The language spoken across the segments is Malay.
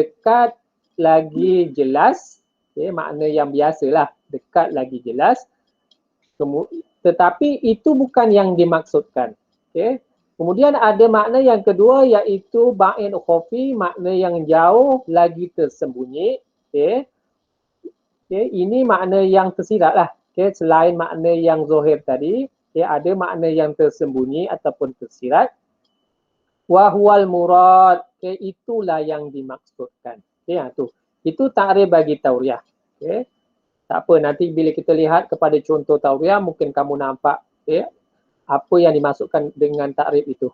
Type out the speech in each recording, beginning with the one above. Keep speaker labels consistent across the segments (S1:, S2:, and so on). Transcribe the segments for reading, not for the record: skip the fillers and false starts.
S1: dekat lagi jelas, makna yang biasalah, dekat lagi jelas. Tetapi itu bukan yang dimaksudkan. Kemudian ada makna yang kedua iaitu ba'in khafi, makna yang jauh lagi tersembunyi. Ini makna yang tersirat lah. Selain makna yang zahir tadi, ada makna yang tersembunyi ataupun tersirat. Wahwal murad, itulah yang dimaksudkan. Itu takrif bagi tauriah. Tak apa, nanti bila kita lihat kepada contoh tauriah, mungkin kamu nampak apa yang dimaksudkan dengan takrif itu.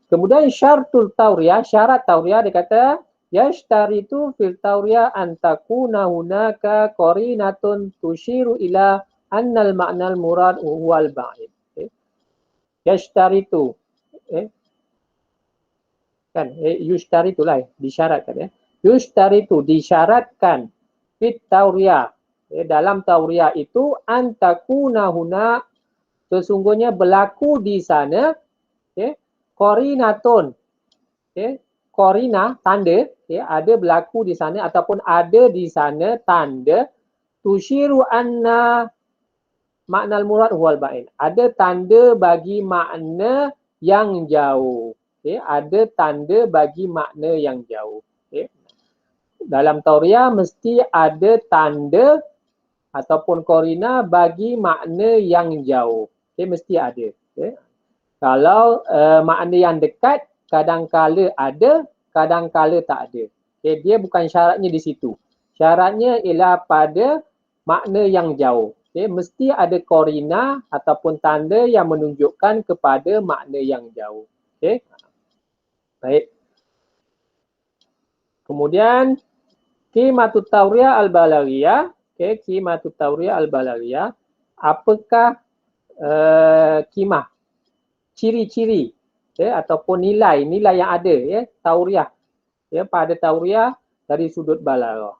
S1: Kemudian syaratul tauriah, syarat tauriah dia kata yashtaritu fil tauriah an takuna hunaka qarinatun tushiru ila annal ma'nal murad huwal ba'id. Yashtaritu kan yushtaritu lah disyaratkan yushtaritu disyaratkan fit tauriah dalam tauriah itu an takuna huna sesungguhnya berlaku di sana qarinatun qarina tanda ada berlaku di sana ataupun ada di sana tanda tushiru anna maknal murad huwal ba'in. Ada tanda bagi makna yang jauh. Ada tanda bagi makna yang jauh. Dalam tauriah mesti ada tanda ataupun qarina bagi makna yang jauh. Mesti ada. Kalau makna yang dekat kadang-kala ada, kadang-kala tak ada. Dia bukan syaratnya di situ. Syaratnya ialah pada makna yang jauh. Mesti ada qarina ataupun tanda yang menunjukkan kepada makna yang jauh. Baik. Kemudian qimatut tauriah al-balaghiyah. Qimatut tauriah al-balaghiyah. Apakah qimah? Ciri-ciri ataupun nilai yang ada tauriah pada tauriah dari sudut balaghah.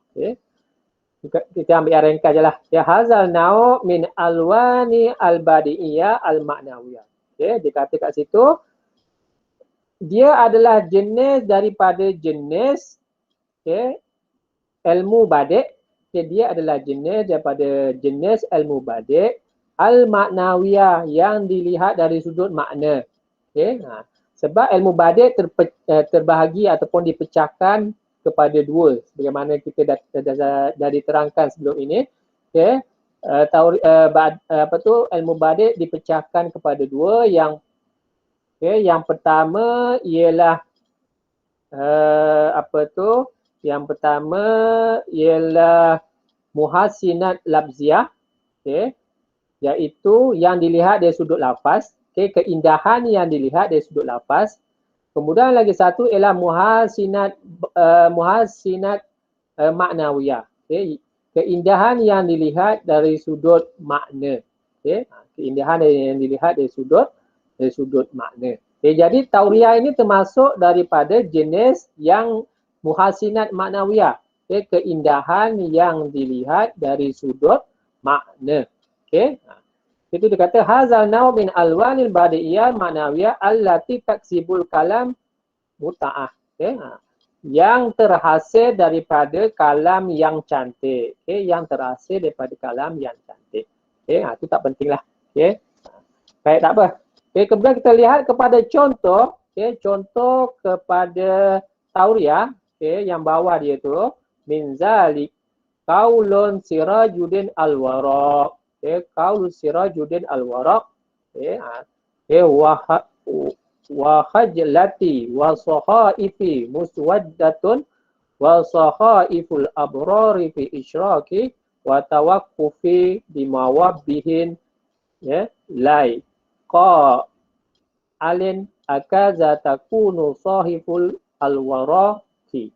S1: Kita ambil yang ringkas je lah. Hazal nau' min alwani al-badi'iyah al-ma'nawiyah. Dia kata kat situ dia adalah jenis daripada jenis ilmu badik. Dia adalah jenis daripada jenis ilmu badik al-ma'nawiyah yang dilihat dari sudut makna. Sebab ilmu badik terbahagi ataupun dipecahkan kepada dua sebagaimana kita dah diterangkan sebelum ini. Ilmu badik dipecahkan kepada dua. Yang pertama ialah yang pertama ialah muhassinat labziah, iaitu yang dilihat dari sudut lafaz, keindahan yang dilihat dari sudut lafaz. Kemudian lagi satu ialah muhassinat maknawiyah, keindahan yang dilihat dari sudut makna. Keindahan yang dilihat dari sudut makna. Jadi tauriah ini termasuk daripada jenis yang muhassinat maknawiyah, keindahan yang dilihat dari sudut makna. Itu dia kata hazal nau' min alwanil badi'iyah ma'nawiyah allati taksibul kalam muta'ah. Yang terhasil daripada kalam yang cantik. Yang terhasil daripada kalam yang cantik. Itu tak penting lah. Baik, tak apa. Kemudian kita lihat kepada contoh. Contoh kepada tauriah. Yang bawah dia tu. Min zalik qaulun sirajuddin al-waraq. Qaul sirajuddin al-waraq. Wa khajlati wa sahaifi muswaddatun wa sahaiful abrari fi isyraki wa tawaqqufi bimawabbihin lai alin akaza takunu sahiful al-waraqi.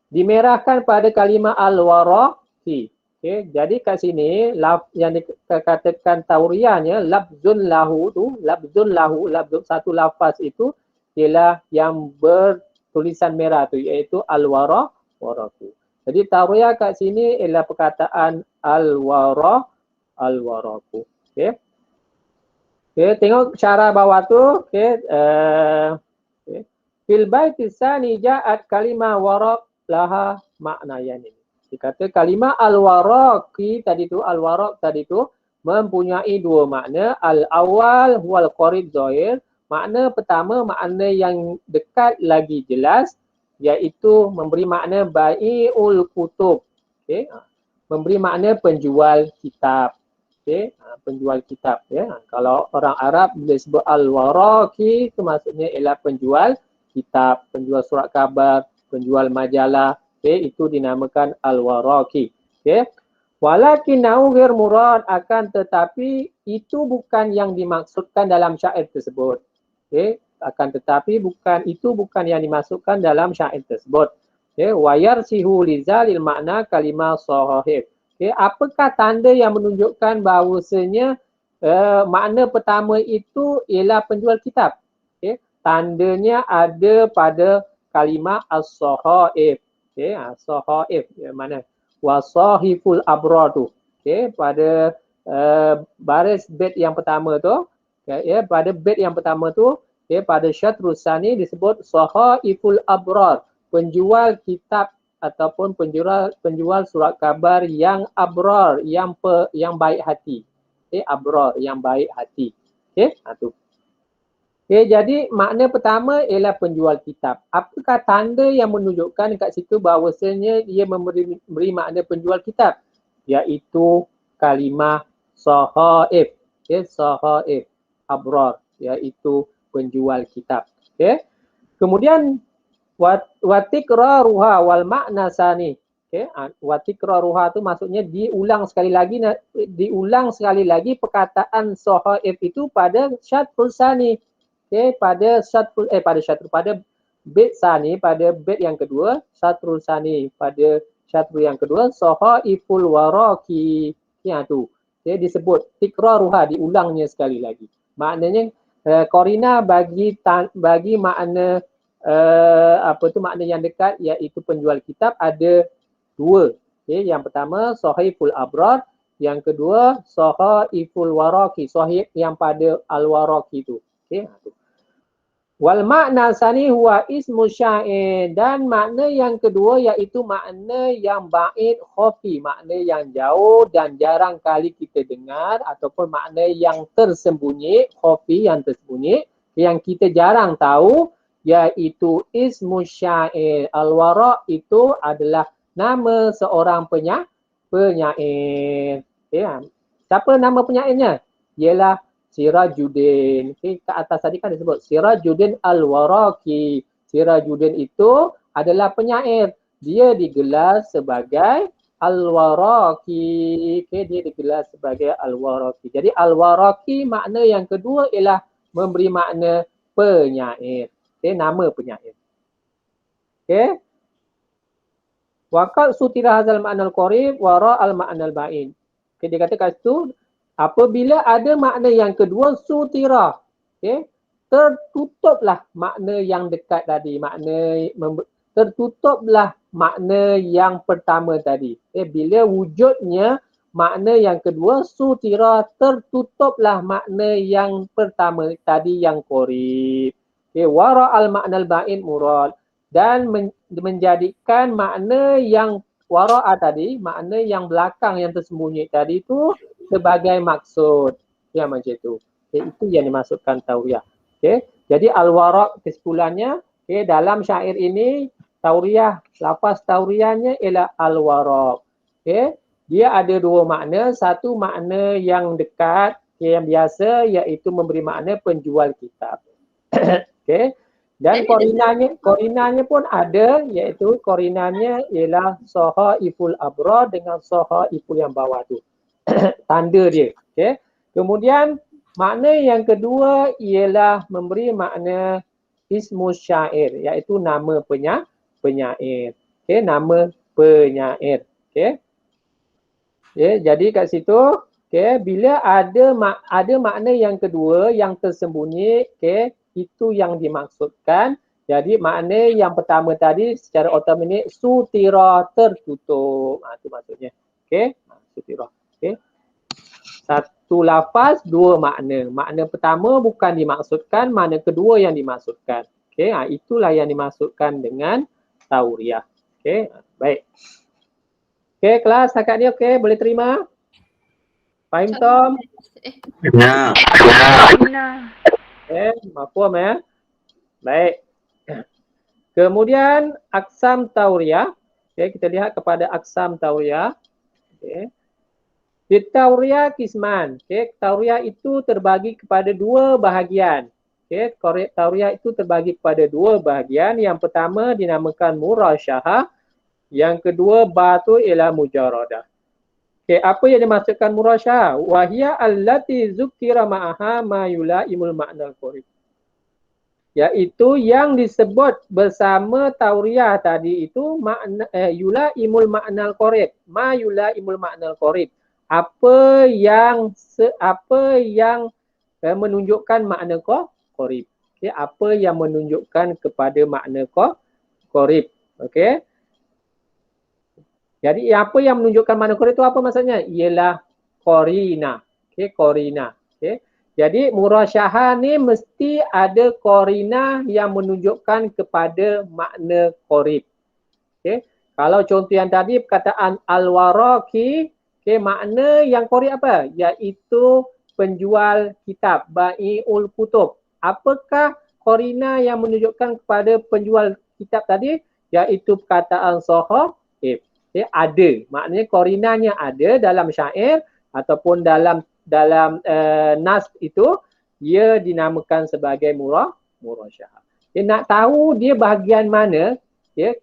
S1: Dimerahkan pada kalimah al-waraqi. Jadi kat sini yang dikatakan tauriahnya labzun lahu tu, labzun satu lafaz itu ialah yang bertulisan merah tu, iaitu al-waraqu. Jadi tauriah kat sini ialah perkataan al-waraqu. Tengok cara bawah tu. Fil baiti tsani ja'at kalimah waraq laha maknayan ini. Dikata kalimah al-waraqi tadi tu, al-waraq tadi tu mempunyai dua makna. Al-awwal wal qarib zahir. Makna pertama, makna yang dekat lagi jelas, iaitu memberi makna bai'ul kutub. Okey. Memberi makna penjual kitab. Okey, penjual kitab ya. Kalau orang Arab bila sebut al-waraqi itu maksudnya ialah penjual kitab, penjual surat khabar, penjual majalah. Okey, itu dinamakan al-waraqi. Okey. Walakin ghair murad, akan tetapi itu bukan yang dimaksudkan dalam syair tersebut. Okey, akan tetapi bukan yang dimaksudkan dalam syair tersebut. Okey, wa yarsihu lizalil makna kalimah sahih. Okey, apakah tanda yang menunjukkan bahawasanya makna pertama itu ialah penjual kitab? Okey, tandanya ada pada kalimah as-sahaif. Okey, as-sahaif mana? Wasahiful abrar tu. Okey, pada baris bait yang pertama tu, ya, pada bait yang pertama tu, okay, pada syatrus tsani disebut sahaiful abrar, penjual kitab ataupun penjual surat khabar yang abrar, yang baik hati. Okey, abrar yang baik hati. Okey, tu. Okey, jadi makna pertama ialah penjual kitab. Apakah tanda yang menunjukkan dekat situ bahawasanya dia memberi makna penjual kitab? Iaitu kalimah sahaif. Okey, sahaif abrar, iaitu penjual kitab. Okey. Kemudian watikraruha wal makna sani. Okey, watikraruha tu maksudnya diulang sekali lagi perkataan sahaif itu pada syatrul sani. Okey, pada bait sani, pada bait yang kedua, syatrul sani, pada syatrul yang kedua, sahaiful waraqi. Ya tu. Okey, disebut tikraruha, diulangnya sekali lagi. Maknanya korina bagi makna makna yang dekat, iaitu penjual kitab ada dua. Okey, yang pertama sahaiful abrar, yang kedua sahaiful waraqi, sahih yang pada al-waraqi tu. Okey, tu. Wal makna sani huwa ismu syair, dan makna yang kedua iaitu makna yang ba'id khafi, makna yang jauh dan jarang kali kita dengar, ataupun makna yang tersembunyi, khafi yang tersembunyi, yang kita jarang tahu, iaitu ismu syair. Al-wara' itu adalah nama seorang penyair. Ya. Siapa nama penyairnya? Ialah Sirajuddin. Okay, ke atas tadi kan disebut Sirajuddin al-Waraqi. Sirajuddin itu adalah penyair. Dia digelar sebagai al-Waraqi. Okay, dia digelar sebagai al-Waraqi. Jadi al-Waraqi makna yang kedua ialah memberi makna penyair. Okay, nama penyair. Okay. Waqad sutira hadzal ma'nal qarib wa ra'al ma'nal ba'id. Okay, dia kata kat situ, apabila ada makna yang kedua, sutira, okay, tertutuplah makna yang dekat tadi, tertutuplah makna yang pertama tadi. Okay, bila wujudnya makna yang kedua, sutira, tertutuplah makna yang pertama tadi yang qarib. Okay, wara al maknal ba'id murad, dan menjadikan makna yang wara'a tadi, makna yang belakang yang tersembunyi tadi itu sebagai maksud. Ya, macam itu. Okay, itu yang dimaksudkan tauriyah. Okay. Jadi al-wara' kesimpulannya, okay, dalam syair ini tauriyah, lafaz tauriyahnya ialah al-wara'. Okay. Dia ada dua makna. Satu makna yang dekat, okay, yang biasa, iaitu memberi makna penjual kitab. Okay. Dan korinanya pun ada, iaitu korinanya ialah sahaiful abrar dengan sahaiful yang bawah tu. Tanda dia. Okay. Kemudian makna yang kedua ialah memberi makna ismu syair, iaitu nama penyair. Okay. Nama penyair. Okay. Okay. Jadi kat situ, okay, bila ada makna yang kedua yang tersembunyi, okay, itu yang dimaksudkan. Jadi makna yang pertama tadi secara otomatik sutira, tertutup. Itu maksudnya. Okay. Sutira. Okay. Satu lafaz, dua makna. Makna pertama bukan dimaksudkan, makna kedua yang dimaksudkan. Okey, itulah yang dimaksudkan dengan tauriah. Okey, baik. Okey, kelas setakat ni okey, boleh terima? Fahim Tom?
S2: Benar.
S1: Okey, mafhum ya. Baik. Kemudian aksam tauriah. Okey, kita lihat kepada aksam tauriah. Okey. Di tauriah kisman. Okey, tauriah itu terbagi kepada dua bahagian. Okey, tauriah itu terbagi kepada dua bahagian. Yang pertama dinamakan murasyahah. Yang kedua batu ialah mujaradah. Okey, apa yang dimaksudkan murasyahah? Wahia allati zukira ma'aha ma yulaimul ma'nal qarib. Iaitu yang disebut bersama tauriah tadi itu makna yulaimul ma'nal qarib. Ma yulaimul ma'nal qarib. Apa yang menunjukkan makna qarib. Okey, apa yang menunjukkan kepada makna qarib. Okey. Jadi apa yang menunjukkan makna qarib itu apa maksudnya? Ialah qarina. Okey, qarina. Okey. Jadi murasyahah ni mesti ada qarina yang menunjukkan kepada makna qarib. Okey. Kalau contoh yang tadi perkataan al-waraqi, okey, makna yang qarib apa? Iaitu penjual kitab, bai'ul kutub. Apakah qarina yang menunjukkan kepada penjual kitab tadi? Iaitu perkataan sahih. Ada. Maknanya qarinanya ada dalam syair ataupun dalam nas itu, ia dinamakan sebagai murasyahah. Nak tahu dia bahagian mana,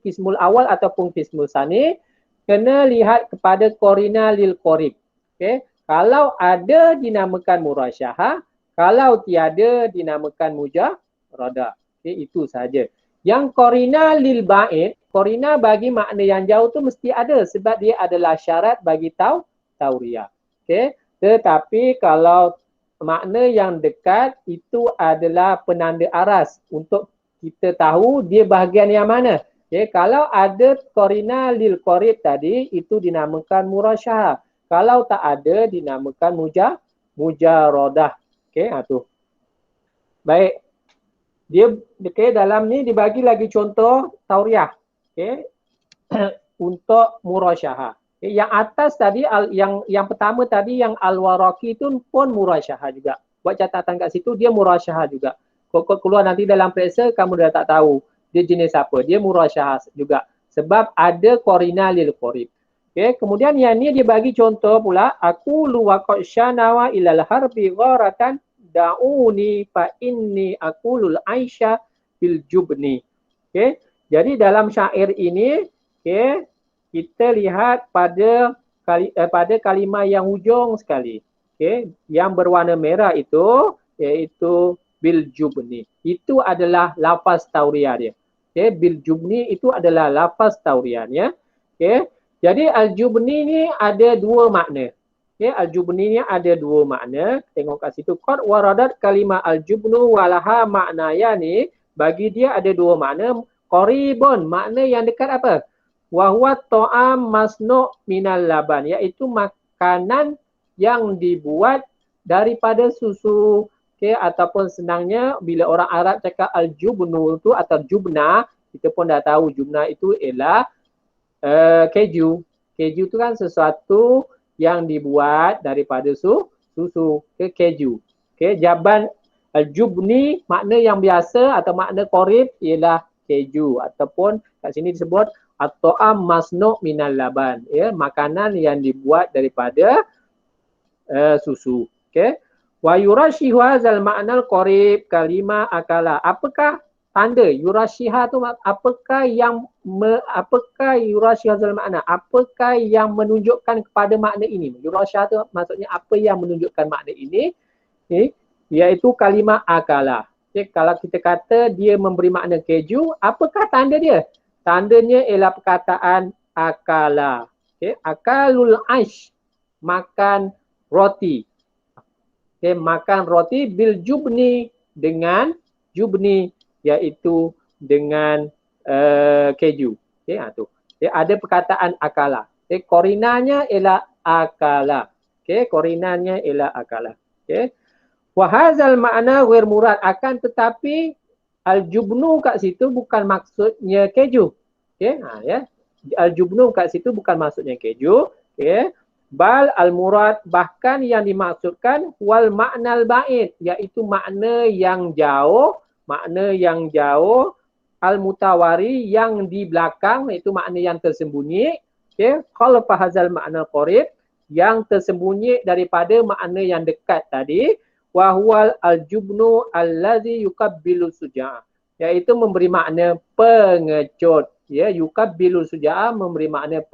S1: kismul awal ataupun kismul sani, kena lihat kepada qarina lil qarib. Okey, kalau ada dinamakan murasyahah, kalau tiada dinamakan mujaradah. Okey, itu saja. Yang qarina lil ba'id, qarina bagi makna yang jauh tu mesti ada sebab dia adalah syarat bagi tauriah. Okey, tetapi kalau makna yang dekat itu adalah penanda aras untuk kita tahu dia bahagian yang mana. Okay, kalau ada qarina lil qarib tadi itu dinamakan murasyahah. Kalau tak ada dinamakan mujaradah. Okey, tu. Baik. Dia dalam ni dibagi lagi contoh tauriah. Okey. Untuk murasyahah. Okay, yang atas tadi yang pertama tadi yang al-waraqi itu pun murasyahah juga. Buat catatan kat situ dia murasyahah juga. Kok keluar nanti dalam periksa kamu dah tak tahu dia jenis apa. Dia murasyahah juga. Sebab ada qarina lil qarib. Okay, kemudian yang ni dia bagi contoh pula. Aku luwaqad syanawa ilal harbi gharatan da'uni fa inni aqulul aisha bil jubni. Okay, jadi dalam syair ini, okay, kita lihat pada kalimah yang hujung sekali. Okay, yang berwarna merah itu iaitu bil jubni. Itu adalah lafaz tauriah dia. Okay, bil jubni itu adalah lafaz tauriahnya. Okay, jadi al-jubni ni ada dua makna. Okay, al-jubni ni ada dua makna. Tengok kat situ. Qad waradat kalimah al-jubnu walaha maknaya ni. Bagi dia ada dua makna. Qaribun, makna yang dekat apa? Wahwa ta'am masnu' minal laban. Iaitu makanan yang dibuat daripada susu. Okay, ataupun senangnya bila orang Arab cakap al-jubnu tu atau jubna, kita pun dah tahu jubna itu ialah keju. Keju tu kan sesuatu yang dibuat daripada susu. Okay, keju. Okay, jaban al-jubni makna yang biasa atau makna qarib ialah keju ataupun kat sini disebut at-ta'am masnu' minal laban. Makanan yang dibuat daripada susu. Okay. Wa yurashihu hadzal ma'nal qarib kalima akala. Apakah tanda yurashiha tu apakah yurashiha hadzal ma'na? Apakah yang menunjukkan kepada makna ini? Yurashiha tu maksudnya apa yang menunjukkan makna ini? Okay. Iaitu kalimah akala. Okay. Kalau kita kata dia memberi makna keju, apakah tanda dia? Tandanya ialah perkataan akala. Okay. Akalul aish, makan roti. Okay, makan roti bil jubni, dengan jubni iaitu dengan keju. Okay, tu. Okay, ada perkataan akala. Okay, qarinanya ialah akala. Okay, qarinanya ialah akala. Okay. Wa hadzal ma'na ghair murad, akan tetapi al-jubnu kat situ bukan maksudnya keju. Okey, ya. Al-jubnu kat situ bukan maksudnya keju. Okey. Bal al-murad, bahkan yang dimaksudkan wal maknal ba'id, iaitu makna yang jauh, al-mutawari yang di belakang, iaitu makna yang tersembunyi. Okey, khalfa hadzal makna qarib, yang tersembunyi daripada makna yang dekat tadi. Wa huwal al-jubnu allazi yukabbilu sujaa, iaitu memberi makna pengecut. Ya, yukabbilu sujaa memberi makna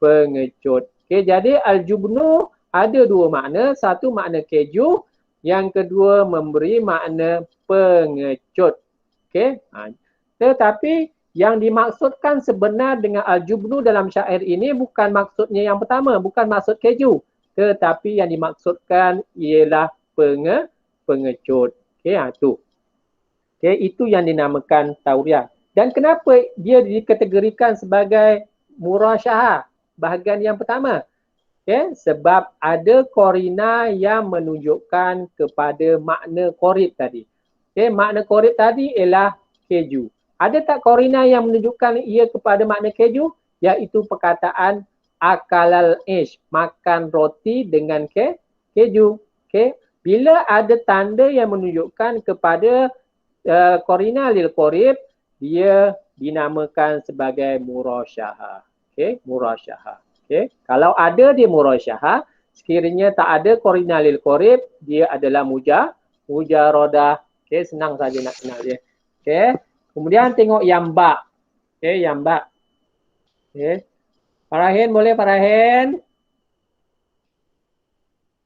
S1: pengecut. Okey, jadi al-jubnu ada dua makna, satu makna keju, yang kedua memberi makna pengecut. Okey. Tetapi yang dimaksudkan sebenar dengan al-jubnu dalam syair ini bukan maksudnya yang pertama, bukan maksud keju, tetapi yang dimaksudkan ialah pengecut. Okey, tu. Okey, itu yang dinamakan tauriah. Dan kenapa dia dikategorikan sebagai murasyahah? Bahagian yang pertama. Okay, sebab ada korina yang menunjukkan kepada makna korib tadi. Okay, makna korib tadi ialah keju. Ada tak korina yang menunjukkan ia kepada makna keju? Iaitu perkataan akalal ish, makan roti dengan keju. Okay. Bila ada tanda yang menunjukkan kepada korina lil korib, dia dinamakan sebagai murasyahah. Okay, murasyahah. Okay. Kalau ada dia murasyahah, sekiranya tak ada korina lil korib, dia adalah mujarodah. Okay, senang saja nak kenal dia. Okay. Kemudian tengok yamba. Okay, yamba. Okay. Farahin boleh, Farahin?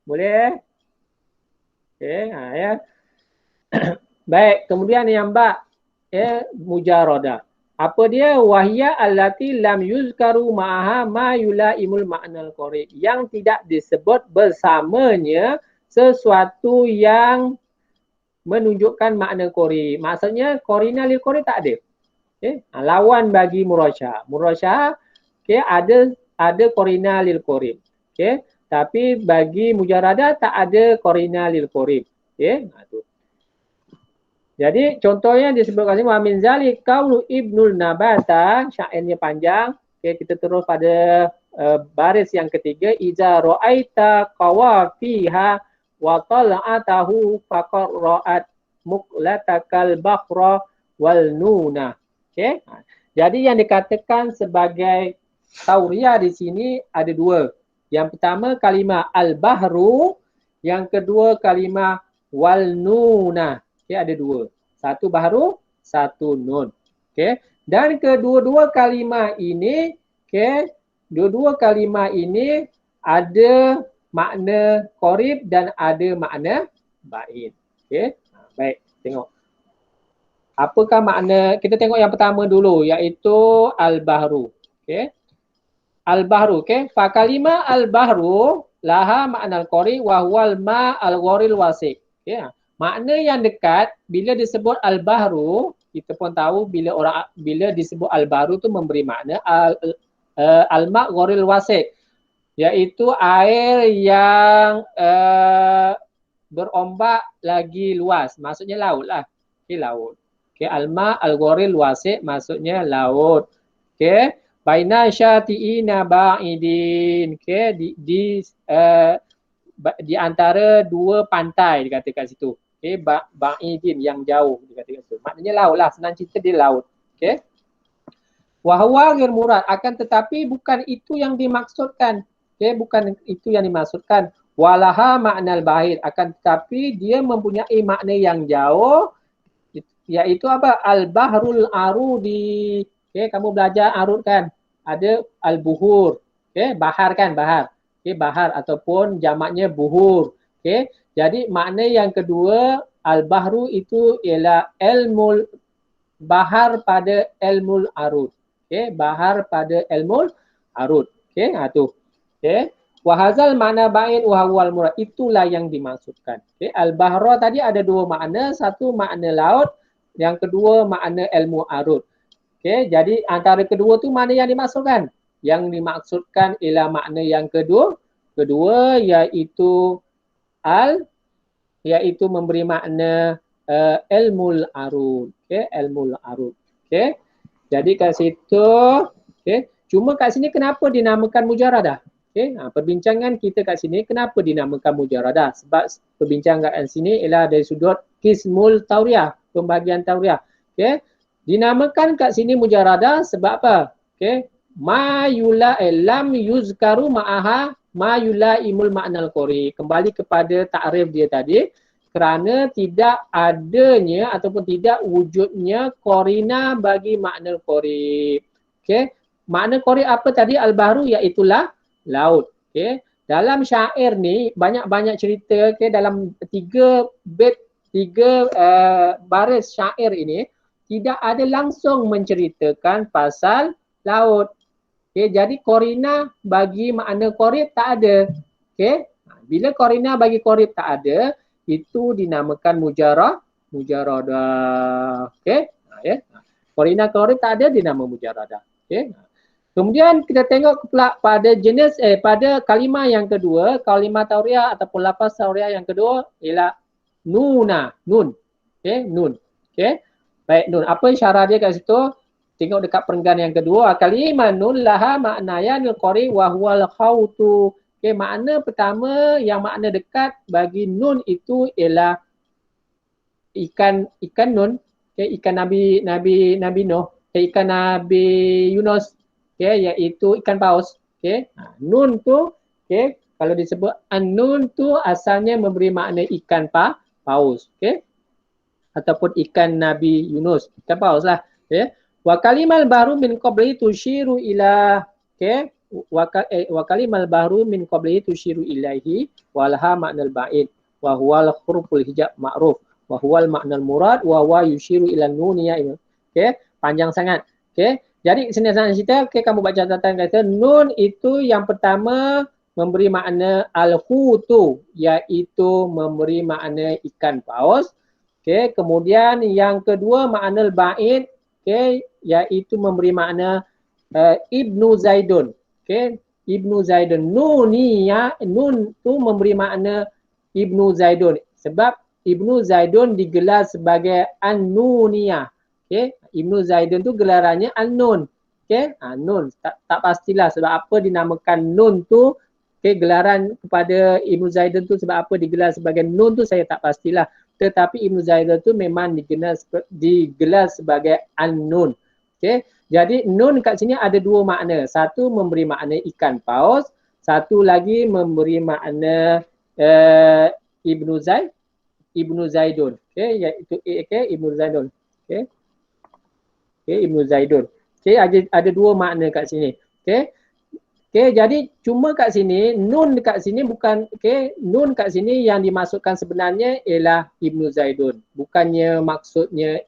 S1: Boleh? Okay, ya. Baik, kemudian yamba. Mujarodah. Apa dia? Wahya allati lam yuzkaru ma'aha ma yulaimul ma'nal qarib, yang tidak disebut bersamanya sesuatu yang menunjukkan makna qarib. Maksudnya qarina lil qarib tak ada. Okay? Lawan bagi murasyah. Murasyah, okay, ada qarina lil qarib. Okay? Tapi bagi mujarradah tak ada qarina lil qarib. Okay? Tu. Jadi contohnya disebutkan sini wa min zalik qaulu Ibnul Nabata, syairnya panjang. Okey, kita terus pada baris yang ketiga, iza ra'aita qawafiha wa tal'atahu faqad ra'at muqlatakal bakhra wal nuna. Okey. Jadi yang dikatakan sebagai tauriah di sini ada dua. Yang pertama kalimah al-bahru, yang kedua kalimah wal nuna. Okay, ada dua. Satu baharu, satu nun. Okay. Dan kedua-dua kalimah ini, okay, dua-dua kalimah ini ada makna qarib dan ada makna ba'id. Okay. Baik, tengok. Apakah makna, kita tengok yang pertama dulu, iaitu al-bahru. Okay. Al-bahru, okay. Fa kalimah al-bahru laha makna al-qarib wa huwal ma al-gharil wasi'. Okay. Makna yang dekat bila disebut al-bahru, kita pun tahu bila disebut al-bahru tu memberi makna al-ma' gharil wasi', iaitu air yang berombak lagi luas, maksudnya laut lah. Okey, laut. Okey, al-ma' al-gharil wasi' maksudnya laut. Okey, baina syati'ina ba'idin. Okey, di antara dua pantai dikatakan situ. Okey, ba'idin yang jauh dikatakan situ. Maknanya laut lah, senang cerita dia laut. Okey. Wa huwa ghair murad, akan tetapi bukan itu yang dimaksudkan. Okey, bukan itu yang dimaksudkan. Walaha maknal bahid, akan tetapi dia mempunyai makna yang jauh, iaitu apa? Al-bahrul arudi. Okey, kamu belajar arud kan? Ada al-buhur. Okey, bahar kan, bahar. Okay, bahar ataupun jamaknya buhur. Okay. Jadi makna yang kedua, al-bahru itu ialah ilmul bahar pada ilmul arud. Okay. Bahar pada ilmul arud. Okay. Tu. Okay. Wahazal makna ba'id wahawal murad. Itulah yang dimaksudkan. Okay. Al-bahra tadi ada dua makna. Satu makna laut. Yang kedua makna ilmu arud. Okay. Jadi antara kedua tu mana yang dimaksudkan? Yang dimaksudkan ialah makna yang kedua iaitu iaitu memberi makna ilmul arud. Okey, ilmul arud. Okey. Jadi kat situ, okey, cuma kat sini kenapa dinamakan mujaradah? Okey, perbincangan kita kat sini kenapa dinamakan mujaradah? Sebab perbincangan kat sini ialah dari sudut qismul tauriyah, pembagian tauriyah. Okey. Dinamakan kat sini mujaradah sebab apa? Okey. Lam yuzkaru ma'aha ma yulaimul ma'nal qori. Kembali kepada takrif dia tadi, kerana tidak adanya ataupun tidak wujudnya korina bagi makna qori. Okey. Makna qori apa tadi? Al-bahru iaitulah laut. Okey. Dalam syair ni banyak-banyak cerita, okey, dalam 3 bait, 3 baris syair ini tidak ada langsung menceritakan pasal laut. Okey, jadi korina bagi makna qorib tak ada. Okey. Bila korina bagi qorib tak ada, itu dinamakan mujaradah. Okey. Ya. Korina qorib tak ada, dinama mujaradah. Okey. Kemudian kita tengok pula pada jenis pada kalimah yang kedua, kalimah tauriyah ataupun lafaz tauriyah yang kedua ialah nuna, nun. Okey, nun. Okey. Baik, nun. Apa syarah dia kat situ? Tengok dekat perenggan yang kedua, kalimah nun laha maknayan al-qari wa huwal khawtu. Okey, makna pertama yang makna dekat bagi nun itu ialah ikan nun, okey, ikan Nabi Nuh, ikan Nabi Yunus, okey, iaitu ikan paus. Okey. Nun tu, okey, kalau disebut an-nun tu asalnya memberi makna ikan paus, okey. Ataupun ikan Nabi Yunus, ikan paus lah. Okey. Wa kalimal bahru min qabli tushiru ila, okey, wa kalimal bahru min qabli tushiru ilaihi walha maknal ba'id wa huwal huruful hijab ma'ruf wa huwal maknal murad wa huwa yushiru ila nuniyah. Okey, panjang sangat. Okey. Jadi senang cerita, okey, kamu baca catatan kata nun itu yang pertama memberi makna al-hutu, iaitu memberi makna ikan paus. Okey, kemudian yang kedua makna al-ba'id, okey, iaitu memberi makna Ibnu Zaidun. Okey, Ibnu Zaidun. Nuniyah, nun tu memberi makna Ibnu Zaidun. Sebab Ibnu Zaidun digelar sebagai An-Nuniyah. Okey, Ibnu Zaidun tu gelarannya An-Nun. Okey, Nun. Tak pastilah sebab apa dinamakan Nun tu. Okey, gelaran kepada Ibnu Zaidun tu sebab apa digelar sebagai Nun tu saya tak pastilah. Tetapi Ibnu Zaidun tu memang digelar sebagai An-Nun. Okey, jadi Nun kat sini ada dua makna. Satu memberi makna ikan paus, satu lagi memberi makna Ibnu Zaidun. Okey, iaitu Ibnu Zaidun. Okey. Okey, Ibnu Zaidun. Okey, ada dua makna kat sini. Okey. Okey, jadi cuma kat sini nun dekat sini bukan, okey, nun kat sini yang dimasukkan sebenarnya ialah Ibnu Zaidun. Bukannya maksudnya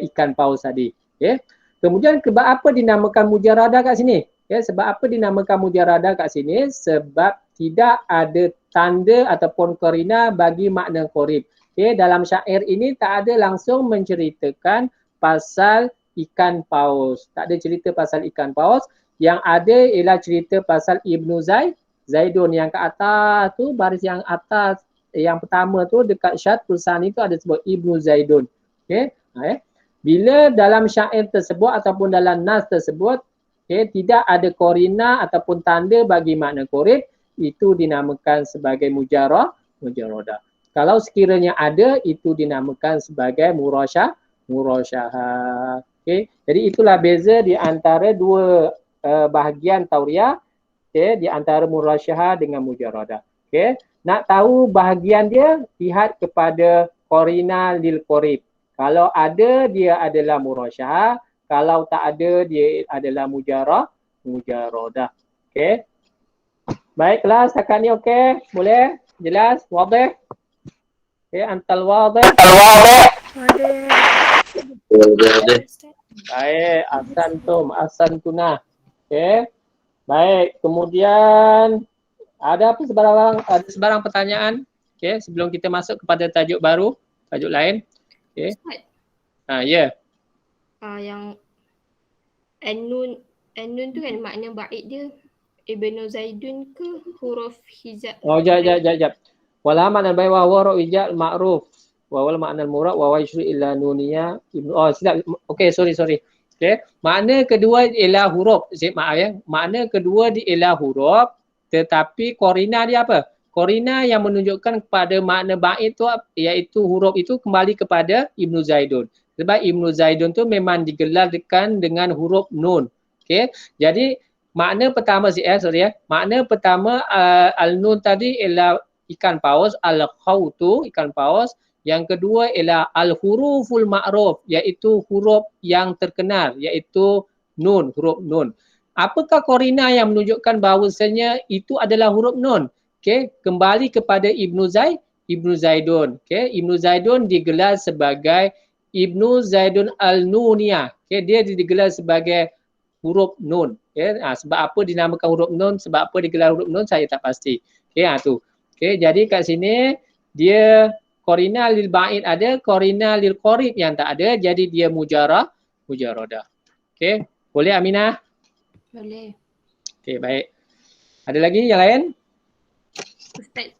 S1: ikan paus tadi. Okey. Kemudian sebab apa dinamakan mujaradah kat sini? Okay, sebab apa dinamakan mujaradah kat sini? Sebab tidak ada tanda ataupun korina bagi makna qorib. Okay, dalam syair ini tak ada langsung menceritakan pasal ikan paus. Tak ada cerita pasal ikan paus. Yang ada ialah cerita pasal Ibnu Zaidun. Yang ke atas tu, baris yang atas, yang pertama tu dekat syat tulisan itu ada sebut Ibnu Zaidun. Okay. Bila dalam syair tersebut ataupun dalam nas tersebut, okay, tidak ada korina ataupun tanda bagi makna qorib, itu dinamakan sebagai mujaradah. Kalau sekiranya ada, itu dinamakan sebagai murasyahah. Okay. Jadi itulah beza di antara dua bahagian tauriyah, okay, di antara murasyahah dengan mujaradah. Okay. Nak tahu bahagian dia, lihat kepada korina lil qorib. Kalau ada, dia adalah murasyahah. Kalau tak ada, dia adalah mujaradah. Okey. Baiklah, setakat ni okey. Boleh? Jelas? Wadih? Okey, antal wadih?
S2: Wadih.
S1: Baik, asantuna. Okey. Baik, kemudian ada apa sebarang pertanyaan? Okey, sebelum kita masuk kepada tajuk baru, tajuk lain. Okey. Ya.
S3: Yang An-Nun tu kan makna ba'id dia Ibnu Zaidun ke huruf hijab?
S1: Oh, jap. Wala makna baik wa huwa ijal ma'ruf. wal makna al-murad wa yashri illa nuniyah silap. Okey, sorry. Okey, makna kedua ialah huruf. Maaf ya. Makna kedua dia ialah huruf, tetapi korina dia apa? Korina yang menunjukkan kepada makna ba'id tu iaitu huruf itu kembali kepada Ibnu Zaidun. Sebab Ibnu Zaidun tu memang digelarkan dengan huruf nun. Okey. Jadi makna pertama makna pertama al-nun tadi ialah ikan paus, al-khawtu ikan paus. Yang kedua ialah al-huruful ma'ruf, iaitu huruf yang terkenal, iaitu nun, huruf nun. Apakah korina yang menunjukkan bahawasanya itu adalah huruf nun? Okey, kembali kepada Ibnu Zaidun. Okey, Ibnu Zaidun digelar sebagai Ibnu Zaidun al-Nuniyah. Okey, dia digelar sebagai huruf nun. Okey, sebab apa dinamakan huruf nun? Sebab apa digelar huruf nun? Saya tak pasti. Okey, tu. Okey, jadi kat sini dia korina lil ba'id ada, korina lil qarib yang tak ada, jadi dia mujaradah. Okey, boleh Aminah?
S3: Boleh.
S1: Okey, baik. Ada lagi yang lain?
S3: Ustaz.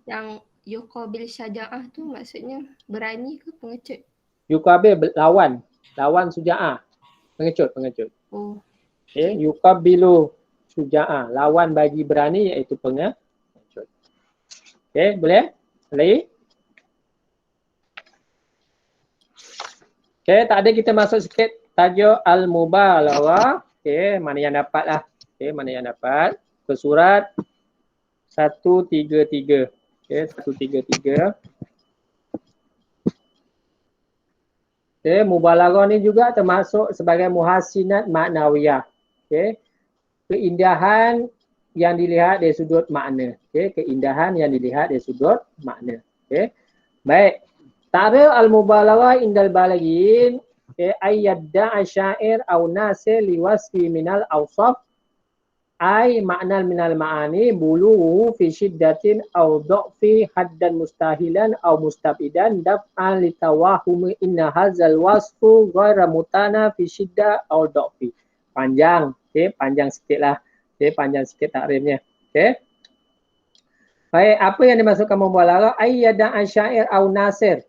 S3: Yang yuqabil syaja'ah tu maksudnya berani ke pengecut?
S1: Yuqabil lawan syuja'ah. Pengecut.
S3: Oh.
S1: Okey, yuqabilu syuja'ah, lawan bagi berani iaitu pengecut. Okey, boleh? Lagi? Okey, tak ada, kita masuk sikit tajuk al-mubalaghah. Okey, mana yang dapat lah. Okey, mana yang dapat. Ke surat 133. Okey, 133. Okey, mubalaghah ni juga termasuk sebagai muhassinat maknawiyah. Okey. Keindahan yang dilihat dari sudut makna. Okey, keindahan yang dilihat dari sudut makna. Okey. Baik. Ta'rif al-mubalaghah indal balighin, okey, ayyadda'a syair aw nasir liwasfi minal awsaf ay makna minal ma'ani buluhu fi syiddatin aw dha'fi haddan mustahilan aw mustabidan daf'an litawahumi inna hadzal wasfu ghaira mutana fi syiddah aw dha'fi. Panjang, okey, panjang sikitlah. Okey, panjang sikit takrifnya. Okey. Baik, apa yang dimaksudkan mubalaghah? Ayyada'a syair aw nasir.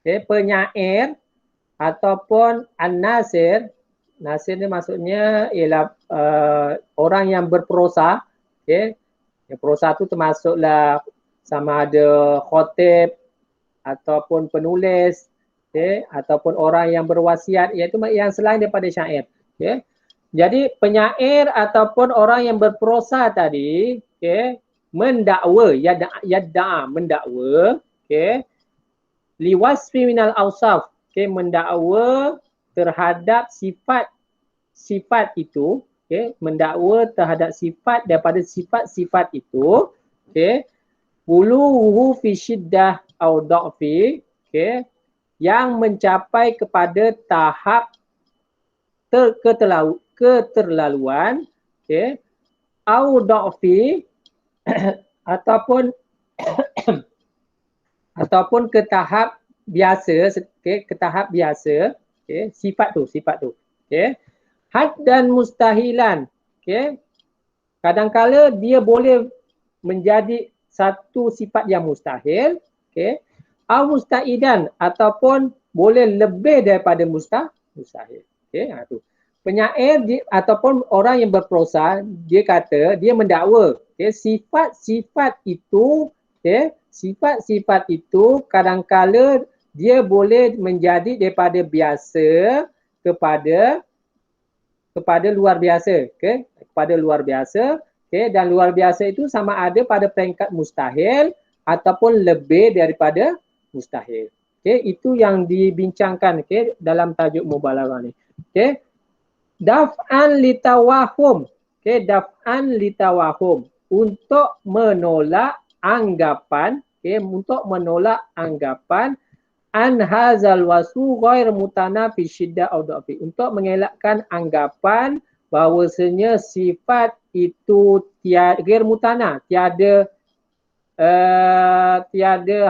S1: Okey, penyair ataupun an-nasir. Nasir ni maksudnya ialah orang yang berprosa. Okey. Yang prosa tu termasuklah sama ada khatib ataupun penulis, okey, ataupun orang yang berwasiat, iaitu yang selain daripada syair. Okey. Jadi penyair ataupun orang yang berprosa tadi, okey, mendakwa, yadda'a mendakwa, okey, liwasfi minal awsaf, okey, mendakwa terhadap sifat itu, okey, mendakwa terhadap sifat daripada sifat-sifat itu, okey, buluhu fi syiddah au dha'fi, okey, yang mencapai kepada tahap keterlaluan, okey, au dha'fi ataupun ke tahap biasa, okey, ke tahap biasa. Okay, sifat tu. Okay. Had dan mustahilan. Okay. Kadang-kala dia boleh menjadi satu sifat yang mustahil. Okay. Mustaidan ataupun boleh lebih daripada mustahil. Okay. Tu. Penyair ataupun orang yang berprosa, dia kata, dia mendakwa. Okay. Sifat-sifat itu, okay, sifat-sifat itu kadang-kala dia boleh menjadi daripada biasa kepada luar biasa, okey, kepada luar biasa, okey, dan luar biasa itu sama ada pada peringkat mustahil ataupun lebih daripada mustahil. Okey, itu yang dibincangkan, okey, dalam tajuk mubalaghah ni. Okey. Daf'an litawahum. Okey, daf'an litawahum, untuk menolak anggapan, okey, untuk menolak anggapan an hazal wasu ghair mutana fi syiddah au dha'fi, untuk mengelakkan anggapan bahawasanya sifat itu ghair mutana, tiada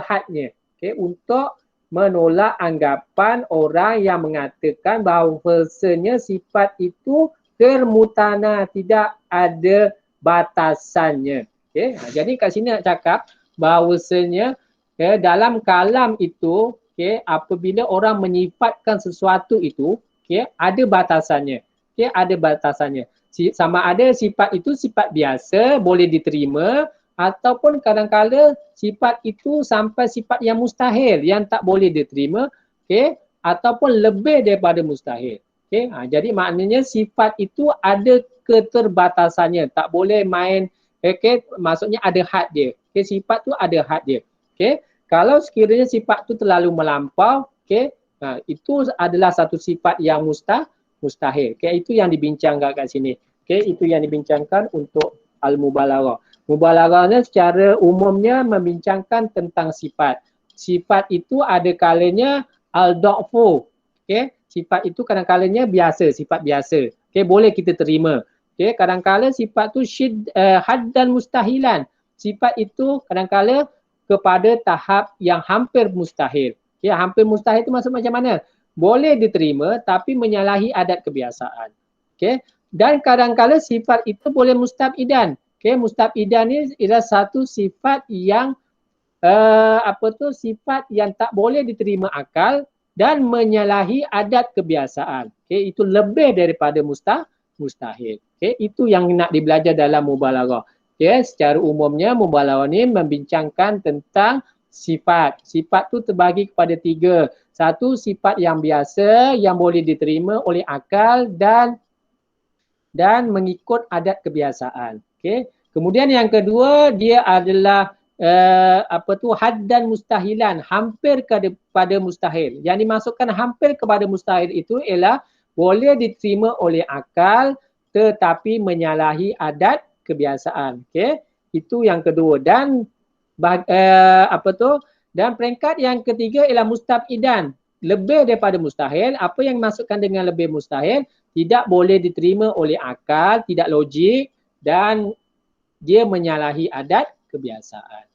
S1: hadnya. Okey, untuk menolak anggapan orang yang mengatakan bahawasanya sifat itu ghair mutana, tidak ada batasannya. Okey, jadi kat sini nak cakap bahawasanya dalam kalam itu, apabila orang menyifatkan sesuatu itu, ada batasannya. Ada batasannya. Sama ada sifat itu sifat biasa boleh diterima ataupun kadang-kadang sifat itu sampai sifat yang mustahil yang tak boleh diterima, ataupun lebih daripada mustahil. Jadi maknanya sifat itu ada keterbatasannya, tak boleh main, maksudnya ada had dia. Sifat tu ada had dia. Kalau sekiranya sifat tu terlalu melampau, itu adalah satu sifat yang mustahil. Itu yang dibincangkan kat sini. Itu yang dibincangkan untuk al-mubalaghah. Mubalaghahnya secara umumnya membincangkan tentang sifat. Sifat itu ada kalanya al-da'fu. Sifat itu kadang-kalanya biasa, sifat biasa. Boleh kita terima. Kadang-kadang sifat tu had dan mustahilan. Sifat itu kadang-kadang kepada tahap yang hampir mustahil. Hampir mustahil itu maksud macam mana? Boleh diterima tapi menyalahi adat kebiasaan. Dan kadang-kadang sifat itu boleh mustabidan. Mustabidan ni ialah satu sifat yang sifat yang tak boleh diterima akal dan menyalahi adat kebiasaan. Itu lebih daripada mustahil. Itu yang nak dibelajar dalam mubalaghah. Secara umumnya mubalaghah ni membincangkan tentang sifat. Sifat tu terbagi kepada 3. Satu, sifat yang biasa yang boleh diterima oleh akal dan mengikut adat kebiasaan. Kemudian yang kedua, dia adalah had dan mustahilan, hampir kepada mustahil. Yang dimasukkan hampir kepada mustahil itu ialah boleh diterima oleh akal tetapi menyalahi adat kebiasaan. Itu yang kedua. Dan dan peringkat yang ketiga ialah mustabidan, lebih daripada mustahil. Apa yang dimasukkan dengan lebih mustahil? Tidak boleh diterima oleh akal, tidak logik dan dia menyalahi adat kebiasaan.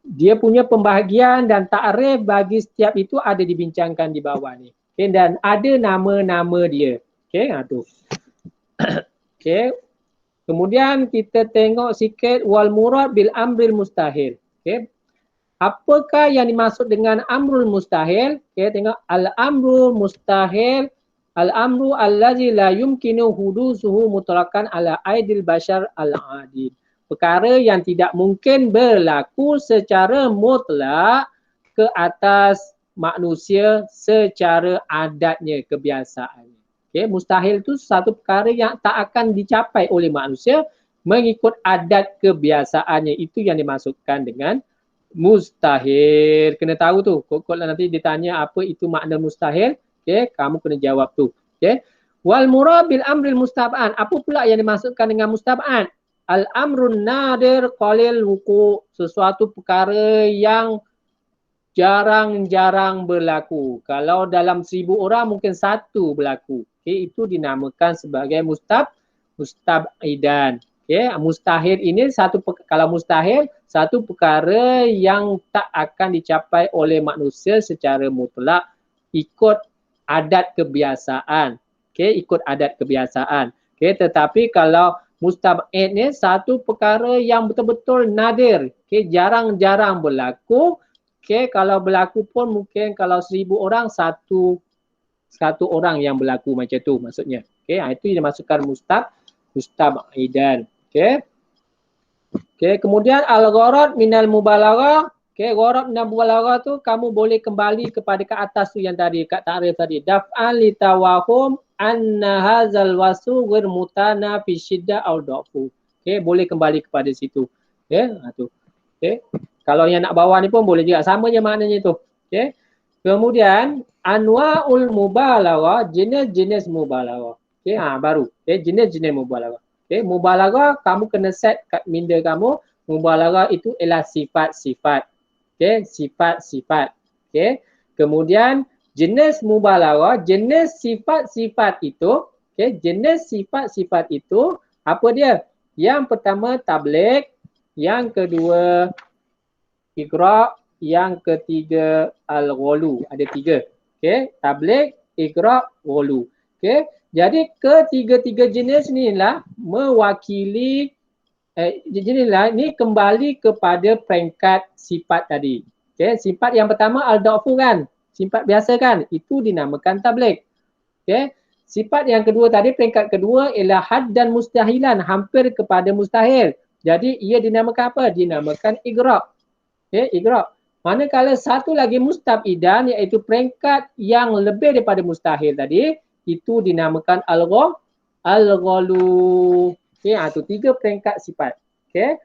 S1: Dia punya pembahagian dan takrif bagi setiap itu ada dibincangkan di bawah ni. Dan ada nama-nama dia. Kemudian kita tengok sikit wal murad bil amril mustahil. Apakah yang dimaksud dengan amrul mustahil? Tengok al-amrul mustahil, al-amru allazi la yumkinu hudusuhu mutlaqan ala aidil bashar al-adil. Perkara yang tidak mungkin berlaku secara mutlak ke atas manusia secara adatnya, kebiasaannya. Mustahil itu satu perkara yang tak akan dicapai oleh manusia mengikut adat kebiasaannya. Itu yang dimasukkan dengan mustahil. Kena tahu tu. Kalau nanti ditanya apa itu makna mustahil, kamu kena jawab tu. Wal murad bil amril mustab'an. Apa pula yang dimasukkan dengan mustab'an? Al-amrun nadir qalil wuqu'. Sesuatu perkara yang jarang-jarang berlaku. Kalau dalam 1000 orang mungkin 1 berlaku. Itu dinamakan sebagai mustabidan. Mustahil ini kalau mustahil satu perkara yang tak akan dicapai oleh manusia secara mutlak ikut adat kebiasaan. Ikut adat kebiasaan. Tetapi kalau mustabid ni satu perkara yang betul-betul nadir. Jarang-jarang berlaku. Kalau berlaku pun mungkin kalau 1000 orang satu orang yang berlaku macam tu maksudnya. Itu yang dimasukkan mustabidan. Kemudian al-gharad minal mubalaghah. Gharad minal mubalaghah tu kamu boleh kembali kepada ke atas tu yang tadi, kat ta'rif tadi. Daf'an li tawahum anna hadzal wasu ghair mutana fi syiddah aw dha'fu. Boleh kembali kepada situ. Tu. Kalau yang nak bawa ni pun boleh juga, sama je maknanya tu. Kemudian anwa'ul mubalaghah, jenis-jenis mubalaghah. Baru. Jenis-jenis mubalaghah. Mubalaghah kamu kena set kat minda kamu, mubalaghah itu ialah sifat-sifat. Sifat-sifat. Kemudian jenis mubalaghah, jenis sifat-sifat itu, jenis sifat-sifat itu apa dia? Yang pertama tabligh, yang kedua iqra', yang ketiga al-ghulu. Ada 3. Tabligh, iqra', ghulu. Jadi ketiga-tiga jenis ni lah mewakili Jadilah ni kembali kepada peringkat sifat tadi. Okay, sifat yang pertama al-da'fu kan, sifat biasa kan, itu dinamakan tabligh. Okay, sifat yang kedua tadi, peringkat kedua ialah had dan mustahilan, hampir kepada mustahil. Jadi ia dinamakan apa? Dinamakan igra'. Okay, igra'. Manakala satu lagi mustabidan, iaitu peringkat yang lebih daripada mustahil tadi, itu dinamakan al-ghalu. Okay, itu 3 peringkat sifat. Okay.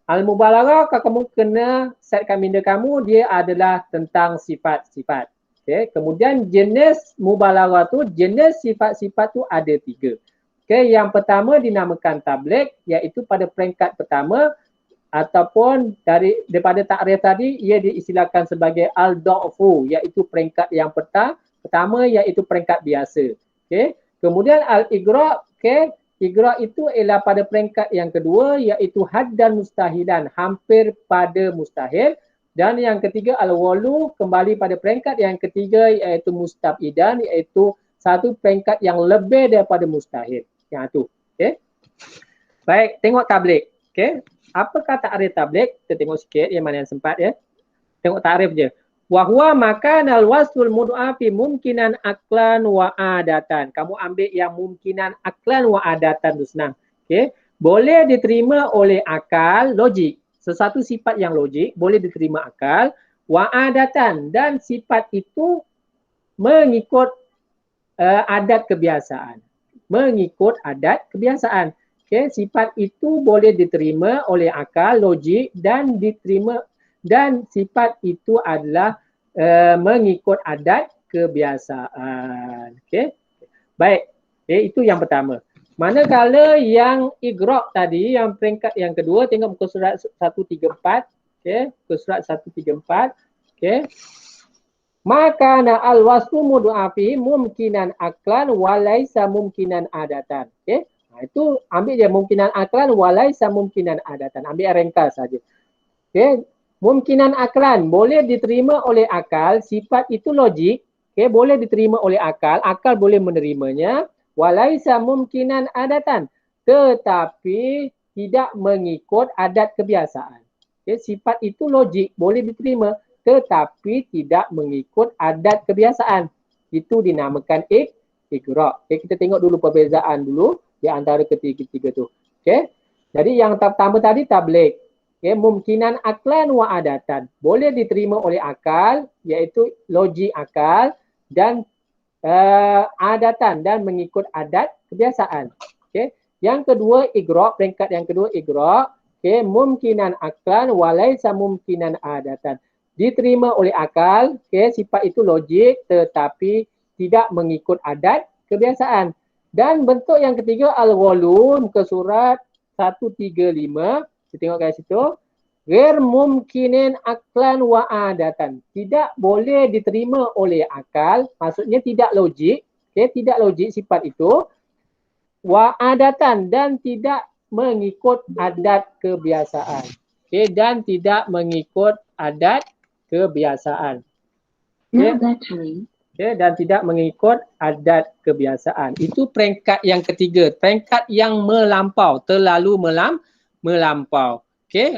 S1: Al-mubalaghah kamu kena setkan minda kamu, dia adalah tentang sifat-sifat. Okay. Kemudian jenis mubalaghah tu, jenis sifat-sifat tu ada 3. Okay. Yang pertama dinamakan tabligh, iaitu pada peringkat pertama, ataupun daripada takrif tadi, ia diistilahkan sebagai al-da'fu, iaitu peringkat yang pertama, iaitu peringkat biasa. Okay. Kemudian al-igra', okay. Igra' itu ialah pada peringkat yang kedua, iaitu had dan mustahilan, hampir pada mustahil. Dan yang ketiga al-walu, kembali pada peringkat yang ketiga, iaitu mustabidan, iaitu satu peringkat yang lebih daripada mustahil. Yang itu. Okay. Baik, tengok tabligh. Okay. Apakah ta'rif tabligh? Kita tengok sikit yang mana yang sempat ya. Tengok ta'rif je. Wahwa makanal wasful mud'afi mumkinan aklan wa adatan. Kamu ambil yang mumkinan aklan wa adatan tu senang. Okay. Boleh diterima oleh akal, logik. Sesuatu sifat yang logik boleh diterima akal, wa adatan, dan sifat itu mengikut adat kebiasaan. Mengikut adat kebiasaan. Okay. Sifat itu boleh diterima oleh akal, logik, dan diterima, dan sifat itu adalah mengikut adat kebiasaan. Okey. Baik. Okay, itu yang pertama. Manakala yang igra' tadi, yang peringkat yang kedua, tengok muka surat 134. Okey, muka surat 134. Okey. Maka na al-wasfu mud'afi mumkinan aklan walaisa mumkinan adatan. Okey. Itu ambil je mumkinan aklan walaisa mumkinan adatan. Ambil ringkas saja. Okey. Mungkinan aklan boleh diterima oleh akal, sifat itu logik, okay, boleh diterima oleh akal boleh menerimanya, walaisa mumkinan adatan, tetapi tidak mengikut adat kebiasaan. Okay, sifat itu logik, boleh diterima, tetapi tidak mengikut adat kebiasaan. Itu dinamakan igra'. Okay, kita tengok dulu perbezaan dulu di antara ketiga-tiga tu. Okay. Jadi yang pertama tadi tabligh. Okay, mungkinan aklan wa adatan. Boleh diterima oleh akal, iaitu logik akal, dan adatan, dan mengikut adat kebiasaan. Okay. Yang kedua igra', peringkat yang kedua igra'. Okay, mungkinan aklan walaisa mumkinan adatan. Diterima oleh akal, okay, sifat itu logik, tetapi tidak mengikut adat kebiasaan. Dan bentuk yang ketiga al-ghalu, muka surat 135. Kita tengok kat situ. Ghair mumkinin aklan wa adatan. Tidak boleh diterima oleh akal, maksudnya tidak logik, okay, tidak logik sifat itu. Wa adatan, dan tidak mengikut adat kebiasaan. Okay, dan tidak mengikut adat kebiasaan. Okay. Okay, dan tidak mengikut adat kebiasaan. Itu peringkat yang ketiga. Peringkat yang melampau, terlalu melampau. Okay.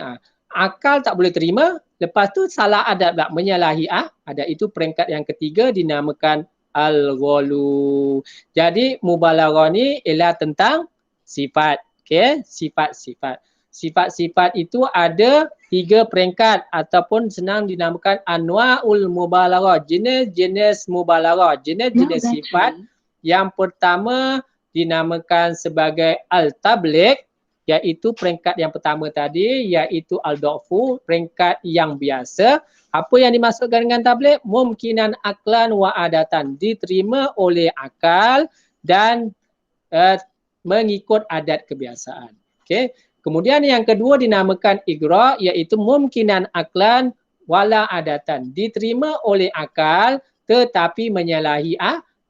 S1: Akal tak boleh terima. Lepas tu salah adat pula, menyalahi adat. Itu peringkat yang ketiga, dinamakan al-ghalu. Jadi mubalaghah ni ialah tentang sifat. Okay. Sifat-sifat. Sifat-sifat itu ada 3 peringkat ataupun senang dinamakan anwa'ul mubalaghah, jenis-jenis mubalaghah, jenis-jenis sifat. Yang pertama dinamakan sebagai al-tabligh, iaitu peringkat yang pertama tadi, iaitu al-da'fu, peringkat yang biasa. Apa yang dimaksudkan dengan tabligh? Mumkinan aklan wa adatan, diterima oleh akal dan mengikut adat kebiasaan. Okey. Kemudian yang kedua dinamakan igra', iaitu mumkinan aklan wala adatan, diterima oleh akal tetapi menyalahi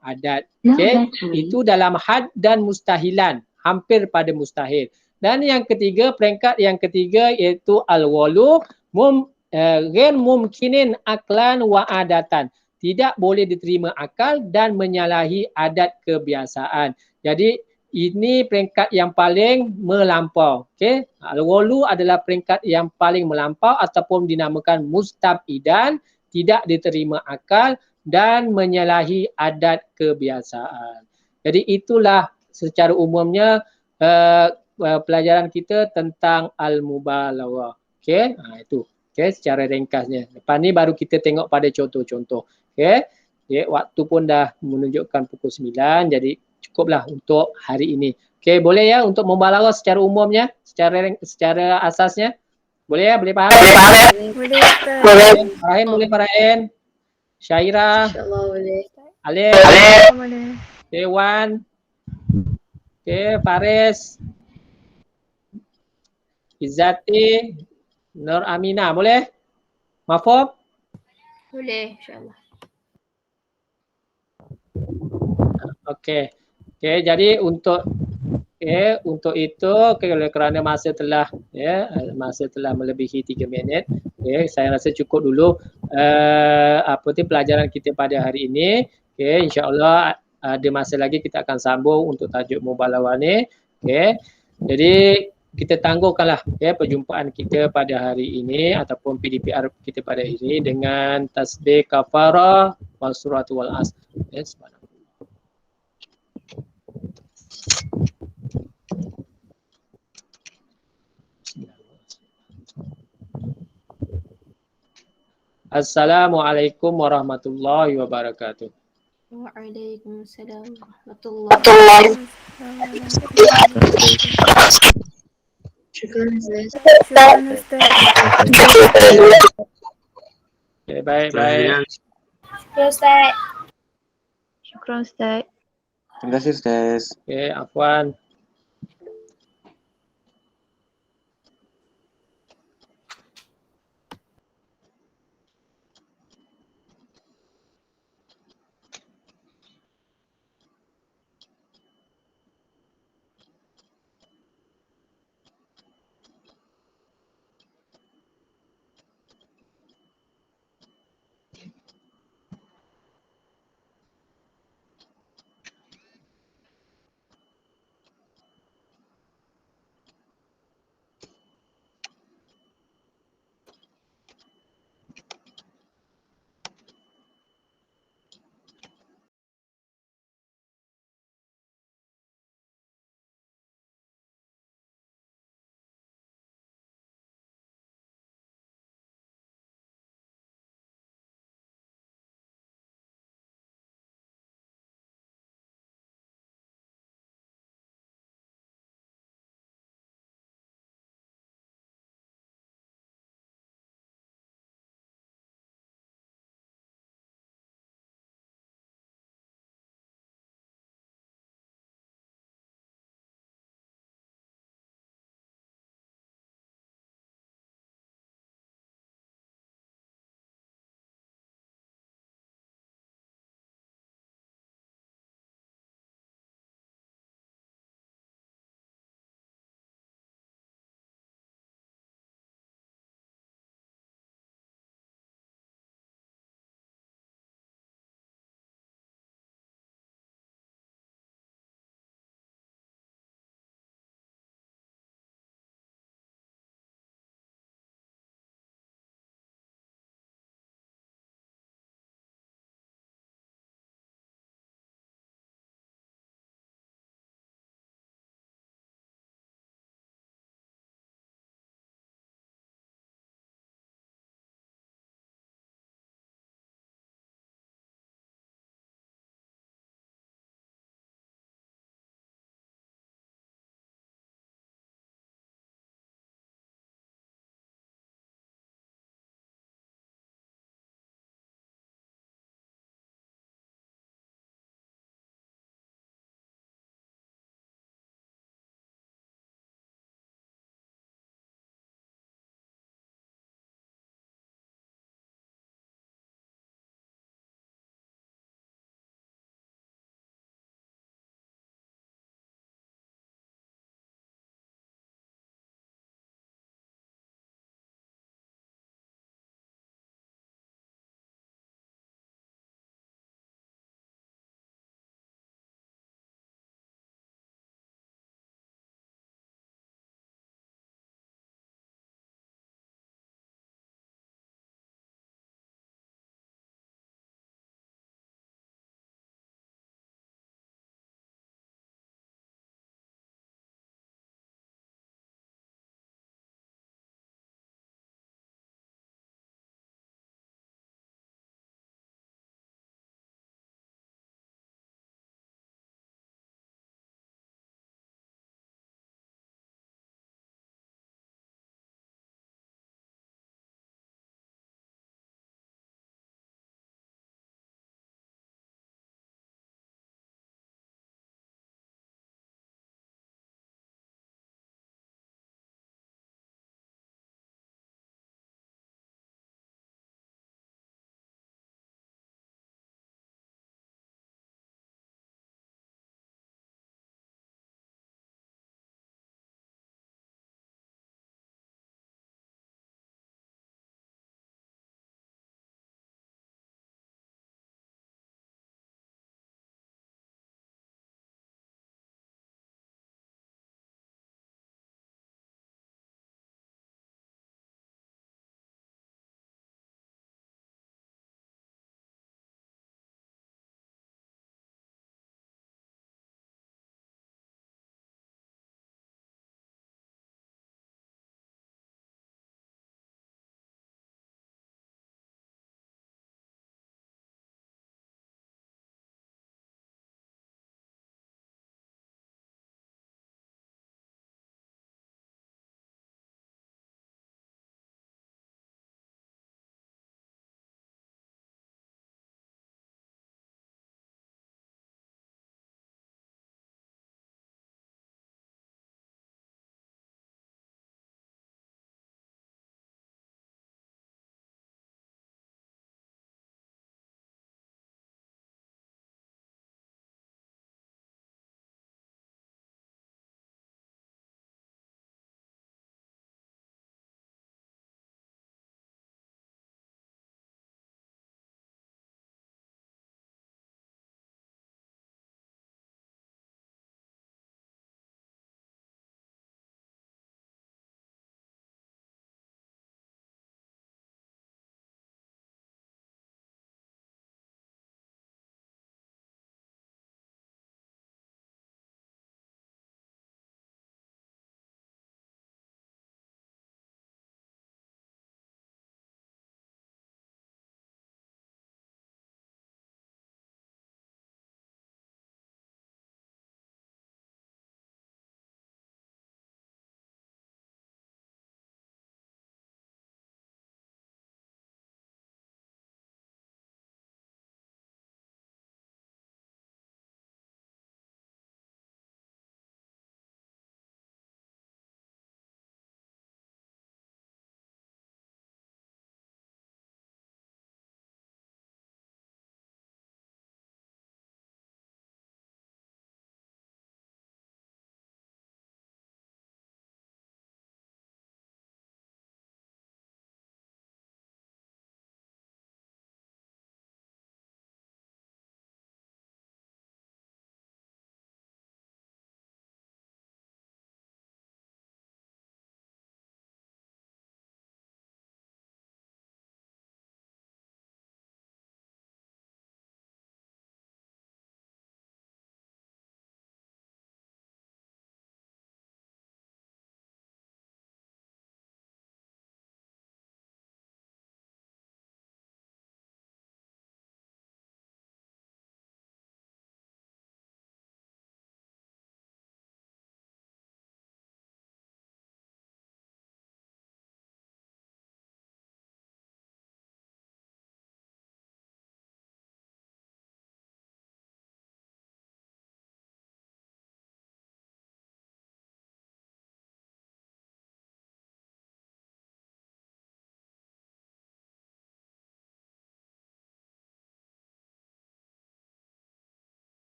S1: adat. Okay. Itu dalam had dan mustahilan, hampir pada mustahil. Dan yang ketiga, peringkat yang ketiga iaitu al-ghalu, ghair mumkinin aklan wa adatan, tidak boleh diterima akal dan menyalahi adat kebiasaan. Jadi ini peringkat yang paling melampau. Okey. Al-ghulu adalah peringkat yang paling melampau ataupun dinamakan mustabidan, tidak diterima akal dan menyalahi adat kebiasaan. Jadi itulah secara umumnya pelajaran kita tentang al-mubalaghah. Okey. Itu. Okey, secara ringkasnya. Lepas ni baru kita tengok pada contoh-contoh. Okey. Okay, waktu pun dah menunjukkan pukul 9, jadi cukuplah untuk hari ini. Okey, boleh ya untuk membalaghah secara umumnya, secara asasnya? Boleh ya? Boleh faham?
S2: Boleh Ustaz.
S1: Farahin boleh Farahin. Syairah,
S3: InsyaAllah boleh.
S1: Alif,
S2: Boleh.
S1: okey, Wan. Okey, Faris. Izzati, Nur Amina, boleh? Mafhum?
S3: Boleh insyaAllah.
S1: Okey. Okey, jadi untuk itu kerana masa telah melebihi 3 minit. Saya rasa cukup dulu pelajaran kita pada hari ini. Insya-Allah ada masa lagi kita akan sambung untuk tajuk mubalaghah ni. Jadi kita tangguhkanlah perjumpaan kita pada hari ini ataupun PDPR kita pada hari ini dengan tasbih kafarah wal surah wal asr. Subhanallah. Assalamualaikum warahmatullahi wabarakatuh.
S3: Waalaikumsalam warahmatullahi wabarakatuh. Syukran Ustaz.
S2: Syukran Ustaz.
S1: Okay, baik.
S3: Syukran Ustaz.
S2: Syukran Ustaz.
S4: Terima kasih Ustaz.
S1: Okay, Afwan.